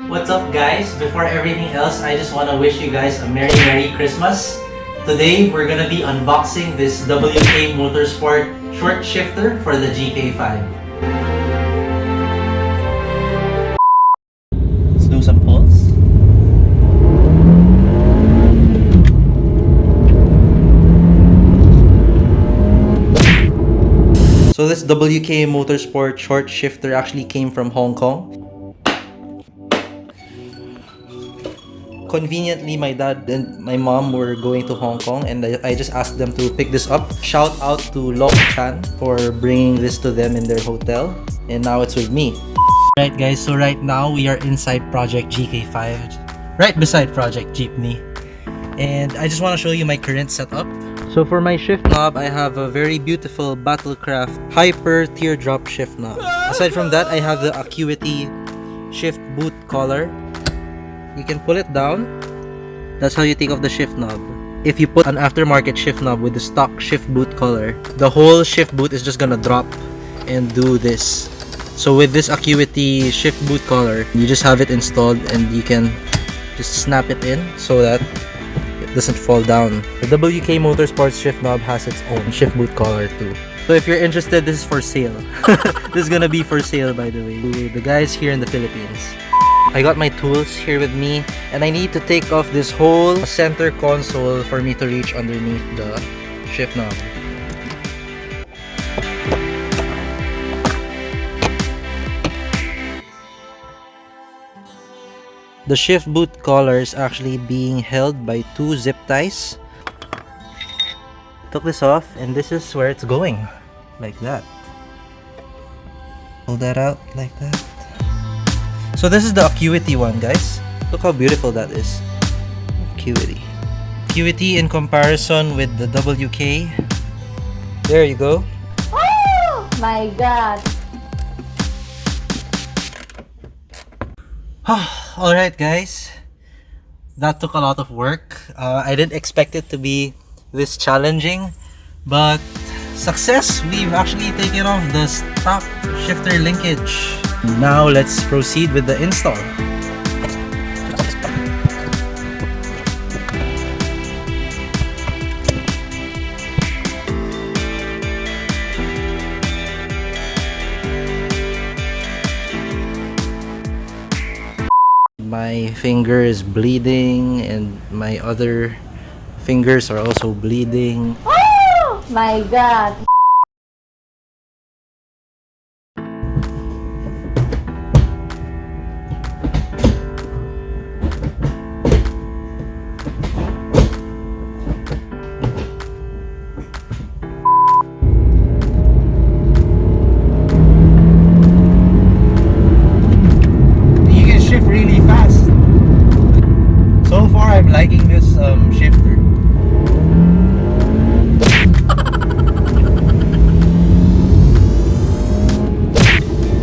What's up guys? Before everything else, I just want to wish you guys a Merry Christmas. Today, we're gonna be unboxing this WK Motorsport short shifter for the GK5. Let's do some pulls. So this WK Motorsport short shifter actually came from Hong Kong. Conveniently, my dad and my mom were going to Hong Kong and I just asked them to pick this up. Shout out to Lok Chan for bringing this to them in their hotel, and now it's with me. Right guys, so right now we are inside Project GK5, right beside Project Jeepney. And I just want to show you my current setup. So for my shift knob, I have a very beautiful Battlecraft Hyper Teardrop shift knob. Aside from that, I have the Acuity shift boot collar. You can pull it down. That's how you take off the shift knob. If you put an aftermarket shift knob with the stock shift boot collar, the whole shift boot is just gonna drop and do this. So with this Acuity shift boot collar, you just have it installed and you can just snap it in so that it doesn't fall down. The WK Motorsports shift knob has its own shift boot collar too. So if you're interested, this is for sale. This is gonna be for sale, by the way, to the guys here in the Philippines. I got my tools here with me, and I need to take off this whole center console for me to reach underneath the shift knob. The shift boot collar is actually being held by two zip ties. Took this off, and this is where it's going, like that. Pull that out like that. So this is the Acuity one, guys. Look how beautiful that is. Acuity. Acuity in comparison with the WK. There you go. Oh my god. Alright guys. That took a lot of work. I didn't expect it to be this challenging. But success! We've actually taken off the stock shifter linkage. Now let's proceed with the install. My finger is bleeding and my other fingers are also bleeding. Oh my god. I'm liking this shifter.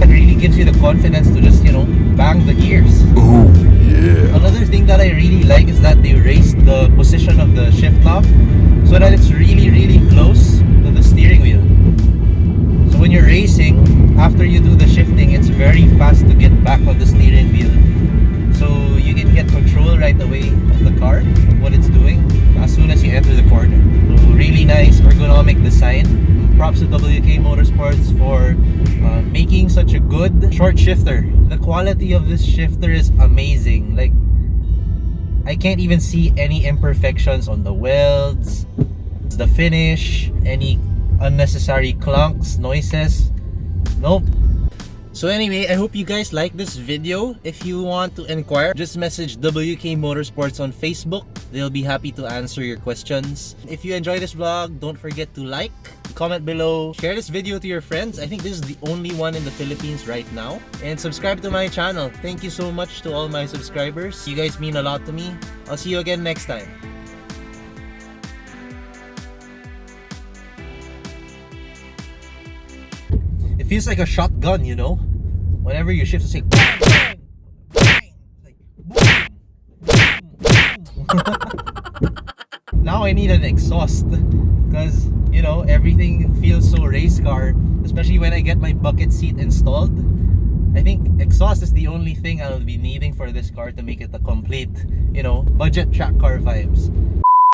It really gives you the confidence to just, bang the gears. Oh yeah. Another thing that I really like is that they raised the position of the shift knob so that it's really close to the steering wheel. So when you're racing, after you do the shifting, it's very fast to get back on the steering wheel. So you can get control right away of the car, of what it's doing, as soon as you enter the corner. So really nice ergonomic design. Props to WK Motorsports for making such a good short shifter. The quality of this shifter is amazing. Like, I can't even see any imperfections on the welds, the finish, any unnecessary clunks, noises. Nope. So anyway, I hope you guys like this video. If you want to inquire, just message WK Motorsports on Facebook. They'll be happy to answer your questions. If you enjoy this vlog, don't forget to like, comment below, share this video to your friends. I think this is the only one in the Philippines right now. And subscribe to my channel. Thank you so much to all my subscribers. You guys mean a lot to me. I'll see you again next time. It feels like a shotgun, whenever you shift, it's like bang, bang, bang. Like boom, boom. Now I need an exhaust because everything feels so race car, especially when I get my bucket seat installed. I think exhaust is the only thing I'll be needing for this car to make it a complete, you know, budget track car vibes.